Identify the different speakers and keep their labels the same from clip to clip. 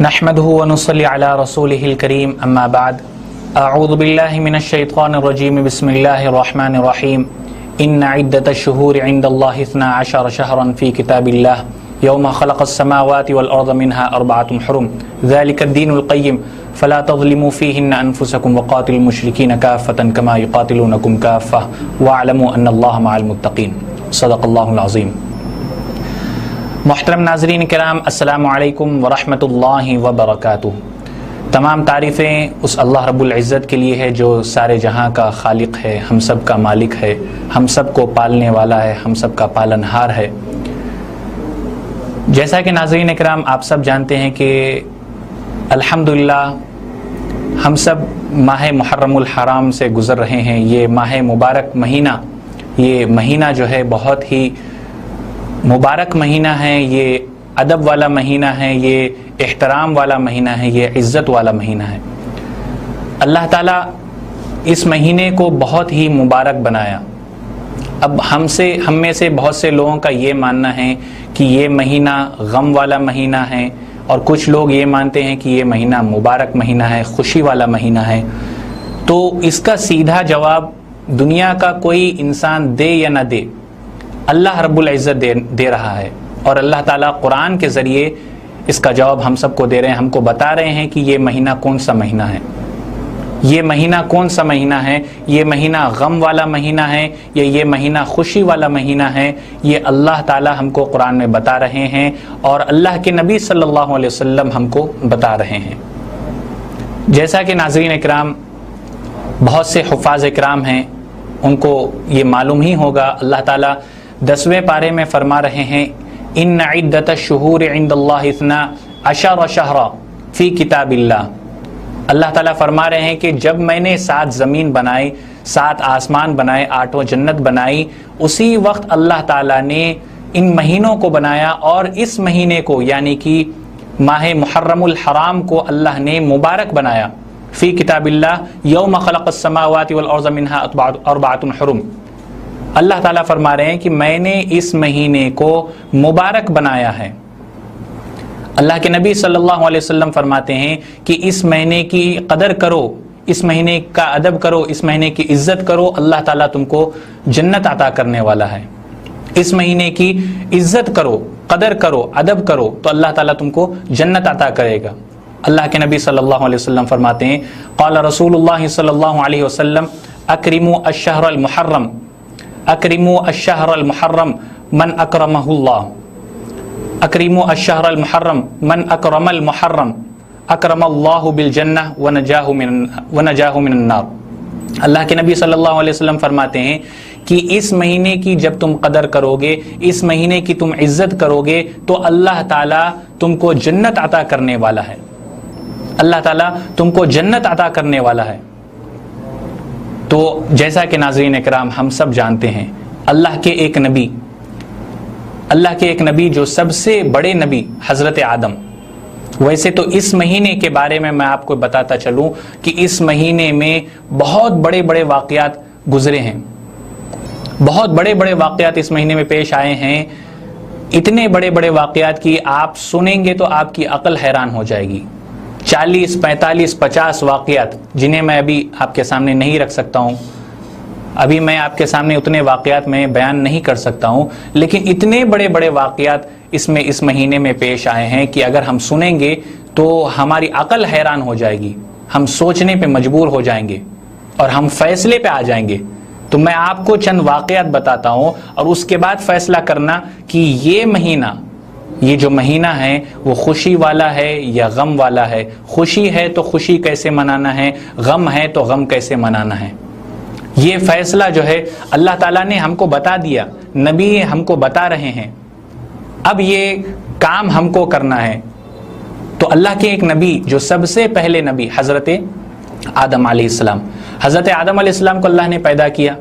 Speaker 1: نحمده ونصلي على رسوله الكريم اما بعد اعوذ بالله من الشيطان الرجيم بسم الله الرحمن الرحيم ان عدة الشهور عند الله 12 شهرا في كتاب الله يوم خلق السماوات والارض منها 4 حرم ذلك الدين القيم فلا تظلموا فيهن انفسكم وقاتلوا المشركين كافة كما يقاتلونكم كافة واعلموا ان الله مع المتقين صدق الله العظيم۔ محترم ناظرین کرام، السلام علیکم ورحمۃ اللہ وبرکاتہ۔ تمام تعریفیں اس اللہ رب العزت کے لیے ہے جو سارے جہاں کا خالق ہے، ہم سب کا مالک ہے، ہم سب کو پالنے والا ہے، ہم سب کا پالنہار ہے۔ جیسا کہ ناظرین کرام آپ سب جانتے ہیں کہ الحمدللہ ہم سب ماہ محرم الحرام سے گزر رہے ہیں۔ یہ ماہ مبارک مہینہ، یہ مہینہ جو ہے بہت ہی مبارک مہینہ ہے، یہ ادب والا مہینہ ہے، یہ احترام والا مہینہ ہے، یہ عزت والا مہینہ ہے۔ اللہ تعالیٰ اس مہینے کو بہت ہی مبارک بنایا۔ اب ہم میں سے بہت سے لوگوں کا یہ ماننا ہے کہ یہ مہینہ غم والا مہینہ ہے، اور کچھ لوگ یہ مانتے ہیں کہ یہ مہینہ مبارک مہینہ ہے، خوشی والا مہینہ ہے۔ تو اس کا سیدھا جواب دنیا کا کوئی انسان دے یا نہ دے، اللہ رب العزت دے رہا ہے، اور اللہ تعالیٰ قرآن کے ذریعے اس کا جواب ہم سب کو دے رہے ہیں، ہم کو بتا رہے ہیں کہ یہ مہینہ کون سا مہینہ ہے، یہ مہینہ کون سا مہینہ ہے، یہ مہینہ غم والا مہینہ ہے یا یہ مہینہ خوشی والا مہینہ ہے۔ یہ اللہ تعالیٰ ہم کو قرآن میں بتا رہے ہیں، اور اللہ کے نبی صلی اللہ علیہ وسلم ہم کو بتا رہے ہیں۔ جیسا کہ ناظرین اکرام بہت سے حفاظ اکرام ہیں، ان کو یہ معلوم ہی ہوگا، اللہ تعالیٰ 10ویں پارے میں فرما رہے ہیں ان عدت الشہور عند اللہ 12 شہرا فی کتاب اللہ۔ اللہ تعالیٰ فرما رہے ہیں کہ جب میں نے 7 زمین بنائی، 7 آسمان بنائے، 8 جنت بنائی، اسی وقت اللہ تعالیٰ نے ان مہینوں کو بنایا، اور اس مہینے کو یعنی کہ ماہ محرم الحرام کو اللہ نے مبارک بنایا۔ فی کتاب اللہ یوم خلق السماوات والارض منها 4 حرم۔ اللہ تعالیٰ فرما رہے ہیں کہ میں نے اس مہینے کو مبارک بنایا ہے۔ اللہ کے نبی صلی اللہ علیہ وسلم فرماتے ہیں کہ اس مہینے کی قدر کرو، اس مہینے کا ادب کرو، اس مہینے کی عزت کرو، اللہ تعالیٰ تم کو جنت عطا کرنے والا ہے۔ اس مہینے کی عزت کرو، قدر کرو، ادب کرو تو اللہ تعالیٰ تم کو جنت عطا کرے گا۔ اللہ کے نبی صلی اللہ علیہ وسلم فرماتے ہیں قال رسول اللہ صلی اللہ علیہ وسلم اکرموا الشہر المحرم، اکرموا الشہر المحرم من اکرمہ اللہ، اکرموا الشہر المحرم من اکرم المحرم اکرم اللہ بالجنہ ونجاہ من النار۔ اللہ کے نبی صلی اللہ علیہ وسلم فرماتے ہیں کہ اس مہینے کی جب تم قدر کرو گے، اس مہینے کی تم عزت کرو گے تو اللہ تعالیٰ تم کو جنت عطا کرنے والا ہے، اللہ تعالیٰ تم کو جنت عطا کرنے والا ہے۔ تو جیسا کہ ناظرین اکرام ہم سب جانتے ہیں اللہ کے ایک نبی جو سب سے بڑے نبی حضرت آدم، ویسے تو اس مہینے کے بارے میں آپ کو بتاتا چلوں کہ اس مہینے میں بہت بڑے بڑے واقعات گزرے ہیں، بہت بڑے بڑے واقعات اس مہینے میں پیش آئے ہیں، اتنے بڑے بڑے واقعات کی آپ سنیں گے تو آپ کی عقل حیران ہو جائے گی۔ 40 45 50 واقعات جنہیں میں ابھی آپ کے سامنے نہیں رکھ سکتا ہوں، ابھی میں آپ کے سامنے اتنے واقعات میں بیان نہیں کر سکتا ہوں، لیکن اتنے بڑے بڑے واقعات اس مہینے میں پیش آئے ہیں کہ اگر ہم سنیں گے تو ہماری عقل حیران ہو جائے گی، ہم سوچنے پہ مجبور ہو جائیں گے اور ہم فیصلے پہ آ جائیں گے۔ تو میں آپ کو چند واقعات بتاتا ہوں اور اس کے بعد فیصلہ کرنا کہ یہ جو مہینہ ہے وہ خوشی والا ہے یا غم والا ہے، خوشی ہے تو خوشی کیسے منانا ہے، غم ہے تو غم کیسے منانا ہے۔ یہ فیصلہ جو ہے اللہ تعالیٰ نے ہم کو بتا دیا، نبی ہم کو بتا رہے ہیں، اب یہ کام ہم کو کرنا ہے۔ تو اللہ کے ایک نبی جو سب سے پہلے نبی حضرت آدم علیہ السلام، حضرت آدم علیہ السلام کو اللہ نے پیدا کیا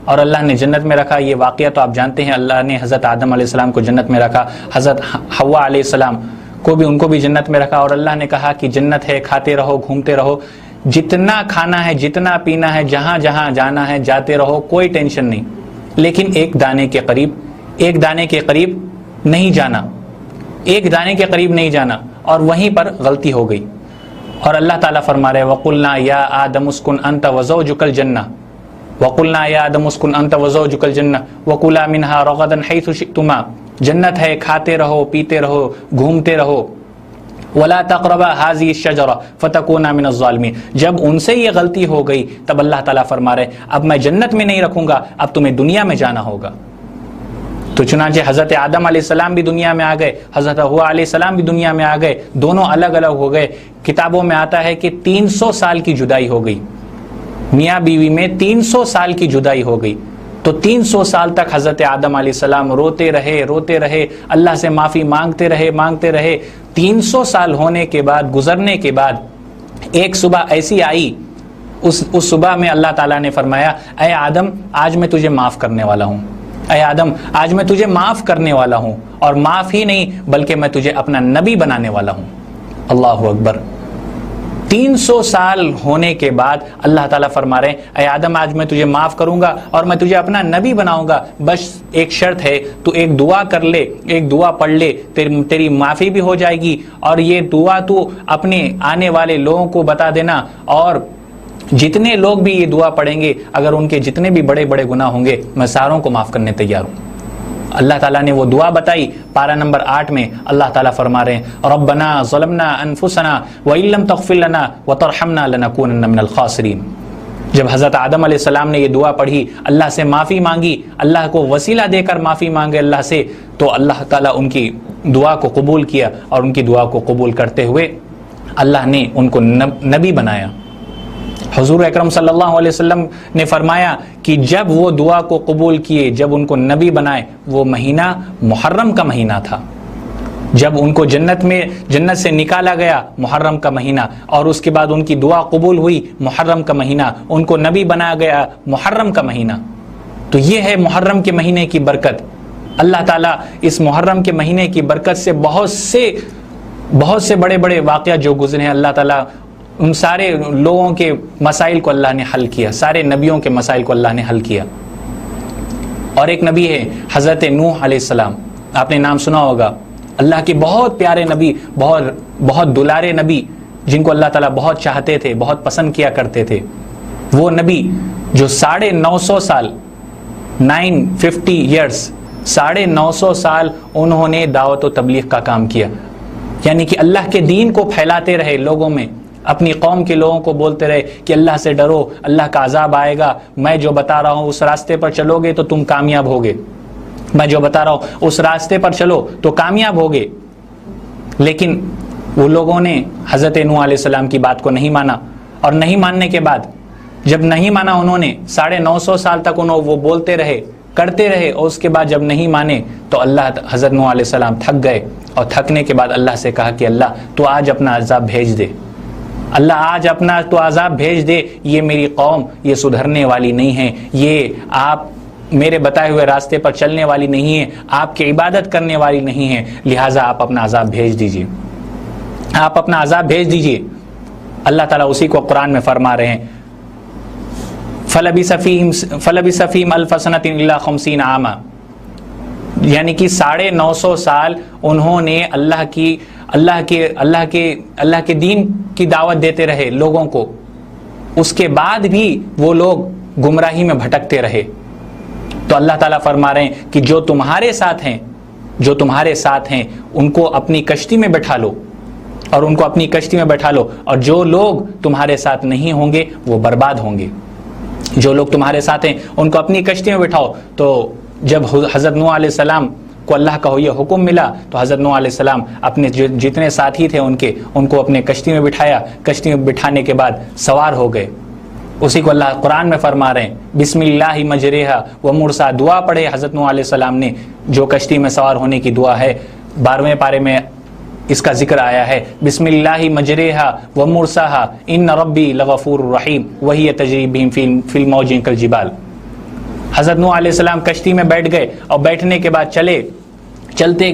Speaker 1: اور اللہ نے جنت میں رکھا۔ یہ واقعہ تو آپ جانتے ہیں، اللہ نے حضرت آدم علیہ السلام کو جنت میں رکھا، حضرت حوا علیہ السلام ان کو بھی جنت میں رکھا، اور اللہ نے کہا کہ جنت ہے، کھاتے رہو، گھومتے رہو، جتنا کھانا ہے، جتنا پینا ہے، جہاں جہاں جانا ہے جاتے رہو، کوئی ٹینشن نہیں، لیکن ایک دانے کے قریب نہیں جانا، ایک دانے کے قریب نہیں جانا۔ اور وہیں پر غلطی ہو گئی. اور اللہ تعالیٰ فرما رہے وَقُلْنَا يَا آدَمُ اسْكُنْ أَنْتَ وَزَوْجُكَ الْجَنَّةَ وَقُلْنَا يَا آدَمُ اسْكُنْ أَنْتَ وَزَوْجُكَ الْجَنَّةَ وَكُلَا مِنْهَا رَغَدًا حَيْثُ شِئْتُمَا. جنت ہے، کھاتے رہو، پیتے رہو، گھومتے رہو. وَلَا تَقْرَبَا هَٰذِهِ الشَّجَرَةَ فَتَكُونَا مِنَ الظَّالِمِينَ. جب ان سے یہ غلطی ہو گئی تب اللہ تعالیٰ فرما رہے اب میں جنت میں نہیں رکھوں گا، اب تمہیں دنیا میں جانا ہوگا. تو چنانچہ حضرت آدم علیہ السلام بھی دنیا میں آ گئے، حضرت حوا علیہ السلام بھی دنیا میں آ گئے، دونوں الگ الگ ہو گئے. کتابوں میں آتا ہے کہ 300 سال کی جدائی ہو گئی، میاں بیوی میں 300 سال کی جدائی ہو گئی. تو 300 سال تک حضرت آدم علیہ السلام روتے رہے، اللہ سے معافی مانگتے رہے. 300 سال ہونے کے بعد، گزرنے کے بعد ایک صبح ایسی آئی، اس صبح میں اللہ تعالیٰ نے فرمایا اے آدم آج میں تجھے معاف کرنے والا ہوں، اے آدم آج میں تجھے معاف کرنے والا ہوں، اور معاف ہی نہیں بلکہ میں تجھے اپنا نبی بنانے والا ہوں. اللہ اکبر. 300 سال ہونے کے بعد اللہ تعالیٰ فرما رہے ہیں اے آدم آج میں تجھے معاف کروں گا اور میں تجھے اپنا نبی بناؤں گا، بس ایک شرط ہے، تو ایک دعا کر لے، ایک دعا پڑھ لے، تیری معافی بھی ہو جائے گی، اور یہ دعا تو اپنے آنے والے لوگوں کو بتا دینا، اور جتنے لوگ بھی یہ دعا پڑھیں گے اگر ان کے جتنے بھی بڑے بڑے گناہ ہوں گے میں ساروں کو معاف کرنے تیار ہوں. اللہ تعالیٰ نے وہ دعا بتائی. پارہ نمبر 8 میں اللہ تعالیٰ فرما رہے ہیں ربنا ظلمنا انفسنا وان لم تغفر لنا وترحمنا لنکونن من الخاسرین. جب حضرت آدم علیہ السلام نے یہ دعا پڑھی، اللہ سے معافی مانگی، اللہ کو وسیلہ دے کر معافی مانگے اللہ سے، تو اللہ تعالیٰ ان کی دعا کو قبول کیا، اور ان کی دعا کو قبول کرتے ہوئے اللہ نے ان کو نبی بنایا. حضور اکرم صلی اللہ علیہ وسلم نے فرمایا کہ جب وہ دعا کو قبول کیے، جب ان کو نبی بنائے، وہ مہینہ محرم کا مہینہ تھا. جب ان کو جنت سے نکالا گیا محرم کا مہینہ، اور اس کے بعد ان کی دعا قبول ہوئی محرم کا مہینہ، ان کو نبی بنایا گیا محرم کا مہینہ. تو یہ ہے محرم کے مہینے کی برکت. اللہ تعالیٰ اس محرم کے مہینے کی برکت سے بہت سے بڑے بڑے واقعات جو گزرے ہیں، اللہ تعالیٰ ان سارے لوگوں کے مسائل کو اللہ نے حل کیا، سارے نبیوں کے مسائل کو اللہ نے حل کیا. اور ایک نبی ہے حضرت نوح علیہ السلام، آپ نے نام سنا ہوگا، اللہ کے بہت پیارے نبی، بہت دلارے نبی، جن کو اللہ تعالیٰ بہت چاہتے تھے، بہت پسند کیا کرتے تھے. وہ نبی جو 950 سال 950 ایئرس 950 سال انہوں نے دعوت و تبلیغ کا کام کیا، یعنی کہ اللہ کے دین کو پھیلاتے رہے لوگوں میں، اپنی قوم کے لوگوں کو بولتے رہے کہ اللہ سے ڈرو، اللہ کا عذاب آئے گا، میں جو بتا رہا ہوں اس راستے پر چلو گے تو تم کامیاب ہوگے، میں جو بتا رہا ہوں اس راستے پر چلو تو کامیاب ہوگے. لیکن وہ لوگوں نے حضرت نوح علیہ السلام کی بات کو نہیں مانا، اور نہیں ماننے کے بعد جب نہیں مانا انہوں نے 950 سال تک وہ بولتے رہے، کرتے رہے، اور اس کے بعد جب نہیں مانے تو حضرت نوح علیہ السلام تھک گئے، اور تھکنے کے بعد اللہ سے کہا کہ اللہ تو آج اپنا عذاب بھیج دے، اللہ آج اپنا تو عذاب بھیج دے، یہ میری قوم یہ سدھرنے والی نہیں ہے، یہ آپ میرے بتائے ہوئے راستے پر چلنے والی نہیں ہے، آپ کی عبادت کرنے والی نہیں ہے، لہٰذا آپ اپنا عذاب بھیج دیجئے، آپ اپنا عذاب بھیج دیجئے. اللہ تعالیٰ اسی کو قرآن میں فرما رہے ہیں فَلَبِثَ فِيهِمْ أَلْفَ سَنَةٍ إِلَّا 50 عَامًا، یعنی کہ 950 سال انہوں نے اللہ کے دین کی دعوت دیتے رہے لوگوں کو، اس کے بعد بھی وہ لوگ گمراہی میں بھٹکتے رہے. تو اللہ تعالیٰ فرما رہے ہیں کہ جو تمہارے ساتھ ہیں ان کو اپنی کشتی میں بٹھا لو، اور جو لوگ تمہارے ساتھ نہیں ہوں گے وہ برباد ہوں گے. جو لوگ تمہارے ساتھ ہیں ان کو اپنی کشتی میں بٹھاؤ. تو جب حضرت نوح علیہ السلام کو اللہ کا یہ حکم ملا تو حضرت نوح علیہ السلام اپنے جتنے ساتھی تھے ان کو اپنے کشتی میں بٹھایا، کشتی میں بٹھانے کے بعد سوار ہو گئے. اسی کو اللہ قرآن میں فرما رہے ہیں بسم اللہ مجریہا و مرسا، دعا پڑھے حضرت نوح علیہ السلام نے، جو کشتی میں سوار ہونے کی دعا ہے. 12ویں پارے میں اس کا ذکر آیا ہے بسم اللہ مجریہا و مرساہا ان ربی لغفور رحیم وہی تجری بہم فی الموج کالجبال. حضرت نوح علیہ السلام کشتی میں بیٹھ گئے، اور بیٹھنے کے بعد چلتے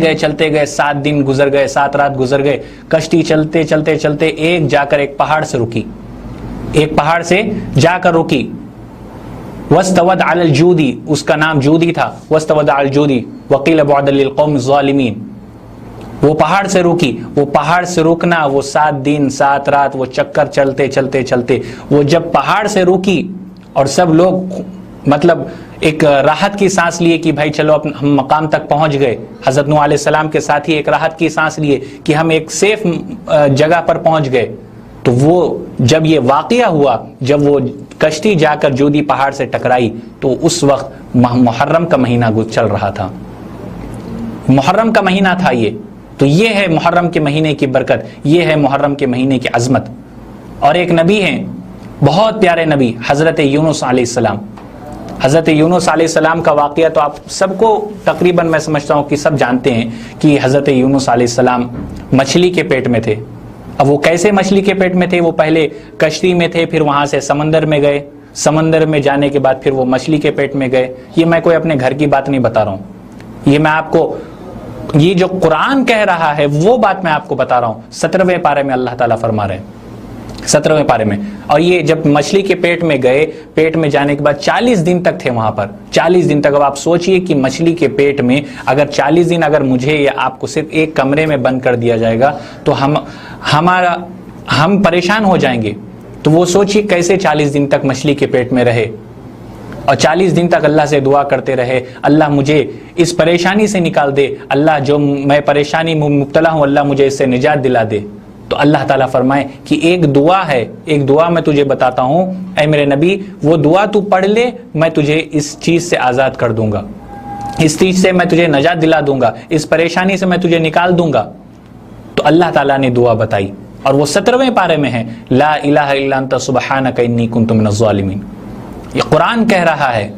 Speaker 1: گئے 7 دن گزر گئے، 7 رات گزر گئے. کشتی چلتے ایک پہاڑ سے جا کر رکی. واستوت علی الجودی، اس کا نام جودی تھا، واستوت علی الجودی وقیل بعدا للقوم الظالمین. وہ پہاڑ سے روکی. وہ پہاڑ سے رکنا، وہ 7 دن 7 رات وہ چکر چلتے چلتے چلتے وہ جب پہاڑ سے روکی اور سب لوگ مطلب ایک راحت کی سانس لیے کہ بھائی چلو ہم مقام تک پہنچ گئے. حضرت نوح علیہ السلام کے ساتھ ہی ایک راحت کی سانس لیے کہ ہم ایک سیف جگہ پر پہنچ گئے. تو وہ جب یہ واقعہ ہوا، جب وہ کشتی جا کر جودی پہاڑ سے ٹکرائی، تو اس وقت محرم کا مہینہ چل رہا تھا. محرم کا مہینہ تھا یہ. تو یہ ہے محرم کے مہینے کی برکت، یہ ہے محرم کے مہینے کی عظمت. اور ایک نبی ہیں، بہت پیارے نبی، حضرت یونس علیہ السلام. حضرت یونس علیہ السلام کا واقعہ تو آپ سب کو تقریباً میں سمجھتا ہوں کہ سب جانتے ہیں کہ حضرت یونس علیہ السلام مچھلی کے پیٹ میں تھے. اب وہ کیسے مچھلی کے پیٹ میں تھے؟ وہ پہلے کشتی میں تھے، پھر وہاں سے سمندر میں گئے، سمندر میں جانے کے بعد پھر وہ مچھلی کے پیٹ میں گئے. یہ میں کوئی اپنے گھر کی بات نہیں بتا رہا ہوں، یہ میں آپ کو یہ جو قرآن کہہ رہا ہے وہ بات میں آپ کو بتا رہا ہوں. 17ویں پارے میں اللہ تعالیٰ فرما رہے ہیں، 17ویں پارے میں. اور یہ جب مچھلی کے پیٹ میں گئے، پیٹ میں جانے کے بعد 40 دن تک تھے وہاں پر. 40 دن تک. اب آپ سوچئے کہ مچھلی کے پیٹ میں اگر 40 دن اگر مجھے یا آپ کو صرف ایک کمرے میں بند کر دیا جائے گا تو ہم پریشان ہو جائیں گے. تو وہ سوچئے کیسے 40 دن تک مچھلی کے پیٹ میں رہے اور 40 دن تک اللہ سے دعا کرتے رہے، اللہ مجھے اس پریشانی سے نکال دے، اللہ جو میں پریشانی میں مبتلا ہوں اللہ مجھے اس سے نجات دلا دے. تو اللہ تعالیٰ فرمائے کہ ایک دعا ہے، ایک دعا میں تجھے بتاتا ہوں اے میرے نبی، وہ دعا تو پڑھ لے، میں تجھے اس چیز سے آزاد کر دوں گا، اس چیز سے میں تجھے نجات دلا دوں گا، اس پریشانی سے میں تجھے نکال دوں گا. تو اللہ تعالیٰ نے دعا بتائی اور وہ 17ویں پارے میں ہے، لا الہ الا انت سبحانک انی کنت من الظالمین. یہ قرآن کہہ رہا ہے،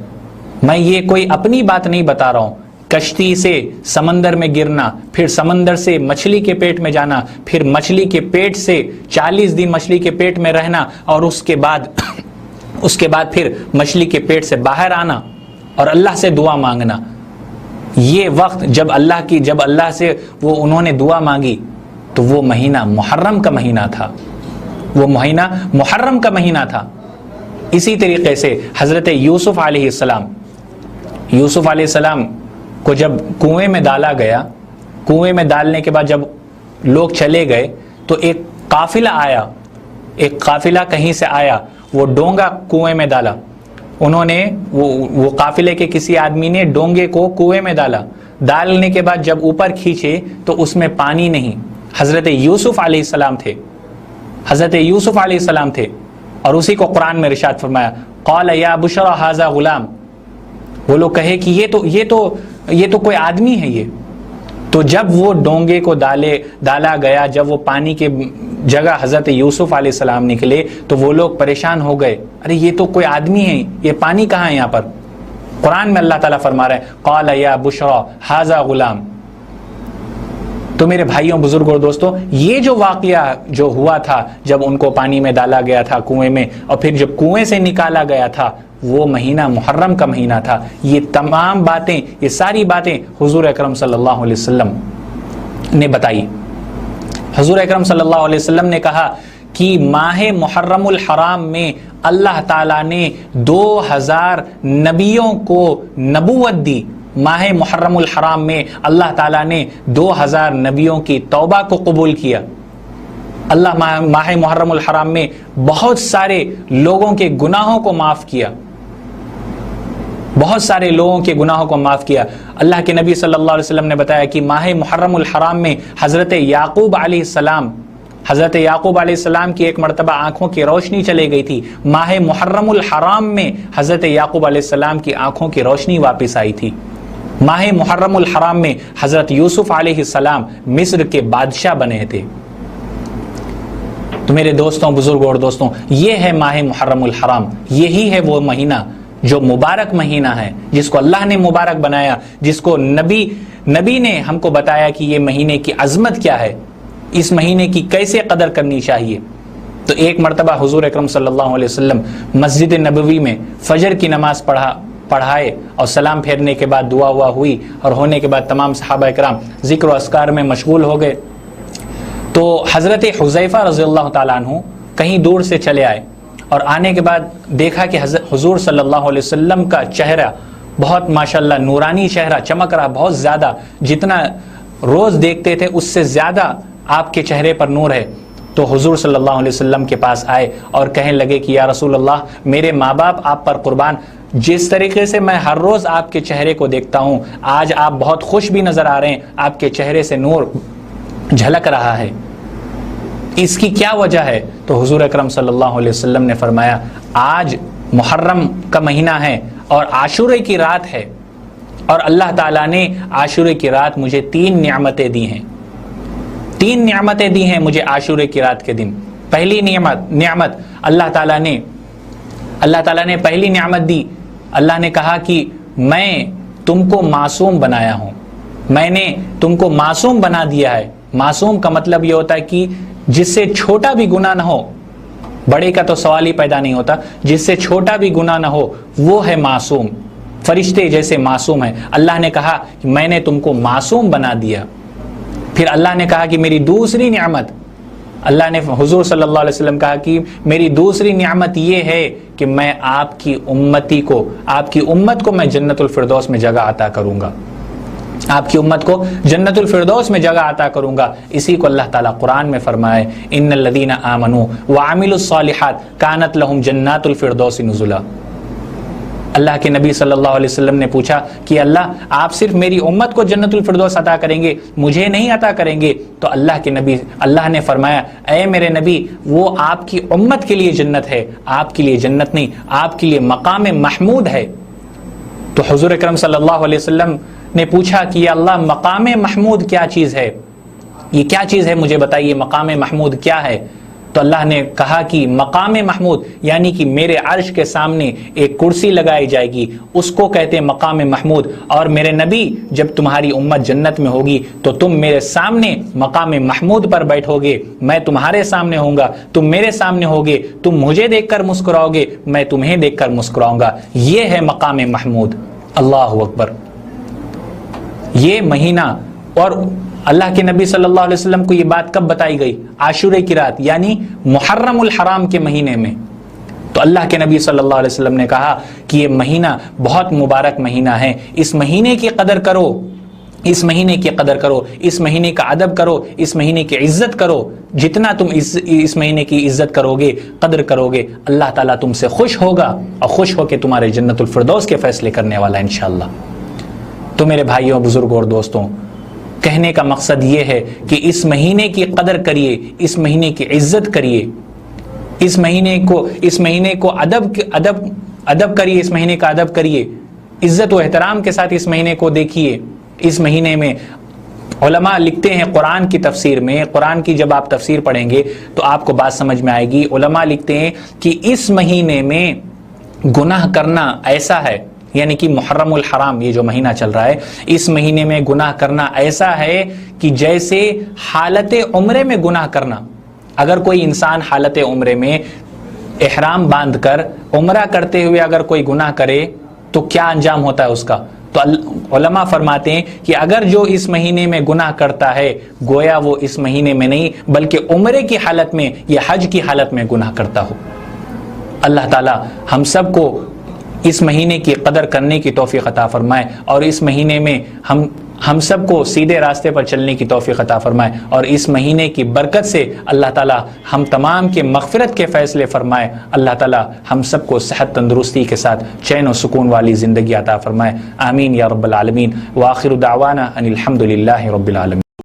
Speaker 1: میں یہ کوئی اپنی بات نہیں بتا رہا ہوں. کشتی سے سمندر میں گرنا، پھر سمندر سے مچھلی کے پیٹ میں جانا، پھر مچھلی کے پیٹ سے 40 دن مچھلی کے پیٹ میں رہنا، اور اس کے بعد پھر مچھلی کے پیٹ سے باہر آنا اور اللہ سے دعا مانگنا. یہ وقت جب اللہ سے انہوں نے دعا مانگی تو وہ مہینہ محرم کا مہینہ تھا، وہ مہینہ محرم کا مہینہ تھا. اسی طریقے سے حضرت یوسف علیہ السلام کو جب کنویں میں ڈالا گیا، کنویں میں ڈالنے کے بعد جب لوگ چلے گئے تو ایک قافلہ آیا، ایک قافلہ کہیں سے آیا، وہ ڈونگا کنویں میں ڈالا. انہوں نے وہ قافلے کے کسی آدمی نے ڈونگے کو کنویں میں ڈالنے کے بعد جب اوپر کھینچے تو اس میں پانی نہیں. حضرت یوسف علیہ السلام تھے، حضرت یوسف علیہ السلام تھے. اور اسی کو قرآن میں ارشاد فرمایا، قال یا بشرا ھذا غلام. وہ لوگ کہے کہ یہ تو کوئی آدمی ہے یہ. تو جب وہ ڈونگے کو ڈالا گیا، جب وہ پانی کے جگہ حضرت یوسف علیہ السلام نکلے تو وہ لوگ پریشان ہو گئے، ارے یہ تو کوئی آدمی ہے، یہ پانی کہاں ہے یہاں پر؟ قرآن میں اللہ تعالیٰ فرما رہا ہے قال یا بشرا ھذا غلام. تو میرے بھائیوں، بزرگوں اور دوستوں، یہ جو واقعہ جو ہوا تھا جب ان کو پانی میں ڈالا گیا تھا کنویں میں، اور پھر جب کنویں سے نکالا گیا تھا، وہ مہینہ محرم کا مہینہ تھا. یہ تمام باتیں، یہ ساری باتیں حضور اکرم صلی اللہ علیہ وسلم نے بتائی. حضور اکرم صلی اللہ علیہ وسلم نے کہا کہ ماہ محرم الحرام میں اللہ تعالیٰ نے 2000 نبیوں کو نبوت دی. ماہ محرم الحرام میں اللہ تعالیٰ نے 2000 نبیوں کی توبہ کو قبول کیا. اللہ ماہ محرم الحرام میں بہت سارے لوگوں کے گناہوں کو معاف کیا، بہت سارے لوگوں کے گناہوں کو معاف کیا. اللہ کے نبی صلی اللہ علیہ وسلم نے بتایا کہ ماہ محرم الحرام میں حضرت یعقوب علیہ السلام کی ایک مرتبہ آنکھوں کی روشنی چلے گئی تھی. ماہ محرم الحرام میں حضرت یعقوب علیہ السلام کی آنکھوں کی روشنی واپس آئی تھی. ماہ محرم الحرام میں حضرت یوسف علیہ السلام مصر کے بادشاہ بنے تھے. تو میرے دوستوں، بزرگوں اور دوستوں، یہ ہے ماہ محرم الحرام. یہی ہے وہ مہینہ جو مبارک مہینہ ہے، جس کو اللہ نے مبارک بنایا، جس کو نبی نے ہم کو بتایا کہ یہ مہینے کی عظمت کیا ہے، اس مہینے کی کیسے قدر کرنی چاہیے. تو ایک مرتبہ حضور اکرم صلی اللہ علیہ وسلم مسجد نبوی میں فجر کی نماز پڑھائے اور سلام پھیرنے کے بعد دعا ہوئی، اور ہونے کے بعد تمام صحابہ کرام ذکر و اذکار میں مشغول ہو گئے. تو حضرت حذیفہ رضی اللہ تعالیٰ عنہ کہیں دور سے چلے آئے، اور آنے کے بعد دیکھا کہ حضور صلی اللہ علیہ وسلم کا چہرہ بہت ماشاءاللہ نورانی چہرہ چمک رہا، بہت زیادہ، جتنا روز دیکھتے تھے اس سے زیادہ آپ کے چہرے پر نور ہے. تو حضور صلی اللہ علیہ وسلم کے پاس آئے اور کہنے لگے کہ یا رسول اللہ میرے ماں باپ آپ پر قربان، جس طریقے سے میں ہر روز آپ کے چہرے کو دیکھتا ہوں، آج آپ بہت خوش بھی نظر آ رہے ہیں، آپ کے چہرے سے نور جھلک رہا ہے، اس کی کیا وجہ ہے؟ تو حضور اکرم صلی اللہ علیہ وسلم نے فرمایا آج محرم کا مہینہ ہے اور عاشورے کی رات ہے، اور اللہ تعالیٰ نے عاشورے کی رات مجھے 3 نعمتیں دی ہیں. 3 نعمتیں دی ہیں مجھے عاشورے کی رات کے دن. پہلی نعمت اللہ تعالیٰ نے پہلی نعمت دی. اللہ نے کہا کہ میں تم کو معصوم بنایا ہوں، میں نے تم کو معصوم بنا دیا ہے. معصوم کا مطلب یہ ہوتا ہے کہ جس سے چھوٹا بھی گناہ نہ ہو، بڑے کا تو سوال ہی پیدا نہیں ہوتا، جس سے چھوٹا بھی گناہ نہ ہو وہ ہے معصوم. فرشتے جیسے معصوم ہیں. اللہ نے کہا کہ میں نے تم کو معصوم بنا دیا. پھر اللہ نے کہا کہ میری دوسری نعمت، اللہ نے حضور صلی اللہ علیہ وسلم کہا کہ میری دوسری نعمت یہ ہے کہ میں آپ کی امت کو میں جنت الفردوس میں جگہ عطا کروں گا، آپ کی امت کو جنت الفردوس میں جگہ عطا کروں گا. اسی کو اللہ تعالیٰ قرآن میں فرمائے ان الذین آمنوا وعملوا الصالحات کانت لہم جنات الفردوس نزلا. اللہ کے نبی صلی اللہ علیہ وسلم نے پوچھا کہ اللہ آپ صرف میری امت کو جنت الفردوس عطا کریں گے، مجھے نہیں عطا کریں گے؟ تو اللہ نے فرمایا اے میرے نبی وہ آپ کی امت کے لیے جنت ہے، آپ کے لیے جنت نہیں، آپ کے لیے مقام محمود ہے. تو حضور اکرم صلی اللہ علیہ وسلم نے پوچھا کہ یا اللہ مقام محمود کیا چیز ہے، یہ کیا چیز ہے مجھے بتائیے، مقام محمود کیا ہے؟ تو اللہ نے کہا کہ مقام محمود یعنی کہ میرے عرش کے سامنے ایک کرسی لگائی جائے گی، اس کو کہتے ہیں مقام محمود. اور میرے نبی جب تمہاری امت جنت میں ہوگی تو تم میرے سامنے مقام محمود پر بیٹھو گے، میں تمہارے سامنے ہوں گا، تم میرے سامنے ہوگے، تم مجھے دیکھ کر مسکراؤ گے، میں تمہیں دیکھ کر مسکراؤں گا. یہ ہے مقام محمود. اللہ اکبر. یہ مہینہ، اور اللہ کے نبی صلی اللہ علیہ وسلم کو یہ بات کب بتائی گئی؟ عاشورے کی رات یعنی محرم الحرام کے مہینے میں. تو اللہ کے نبی صلی اللہ علیہ وسلم نے کہا کہ یہ مہینہ بہت مبارک مہینہ ہے، اس مہینے کی قدر کرو، اس مہینے کی قدر کرو، اس مہینے کا ادب کرو، اس مہینے کی عزت کرو. جتنا تم اس مہینے کی عزت کرو گے، قدر کرو گے، اللہ تعالیٰ تم سے خوش ہوگا اور خوش ہو کے تمہارے جنت الفردوس کے فیصلے کرنے والا ہے انشاءاللہ. تو میرے بھائیوں، بزرگوں اور دوستوں، کہنے کا مقصد یہ ہے کہ اس مہینے کی قدر کریے، اس مہینے کی عزت کریے، اس مہینے کو ادب کریے، اس مہینے کا ادب کریے، عزت و احترام کے ساتھ اس مہینے کو دیکھیے. اس مہینے میں علماء لکھتے ہیں قرآن کی تفسیر میں، قرآن کی جب آپ تفسیر پڑھیں گے تو آپ کو بات سمجھ میں آئے گی. علماء لکھتے ہیں کہ اس مہینے میں گناہ کرنا ایسا ہے، یعنی کہ محرم الحرام یہ جو مہینہ چل رہا ہے، اس مہینے میں گناہ کرنا ایسا ہے کہ جیسے حالت عمرے میں گناہ کرنا. اگر کوئی انسان حالت عمرے میں احرام باندھ کر عمرہ کرتے ہوئے اگر کوئی گناہ کرے تو کیا انجام ہوتا ہے اس کا؟ تو علماء فرماتے ہیں کہ اگر جو اس مہینے میں گناہ کرتا ہے گویا وہ اس مہینے میں نہیں بلکہ عمرے کی حالت میں یا حج کی حالت میں گناہ کرتا ہو. اللہ تعالی ہم سب کو اس مہینے کی قدر کرنے کی توفیق عطا فرمائے، اور اس مہینے میں ہم سب کو سیدھے راستے پر چلنے کی توفیق عطا فرمائے، اور اس مہینے کی برکت سے اللہ تعالی ہم تمام کے مغفرت کے فیصلے فرمائے. اللہ تعالی ہم سب کو صحت تندرستی کے ساتھ چین و سکون والی زندگی عطا فرمائے. آمین یا رب العالمین. وآخر دعوانا ان الحمد للہ رب العالمین.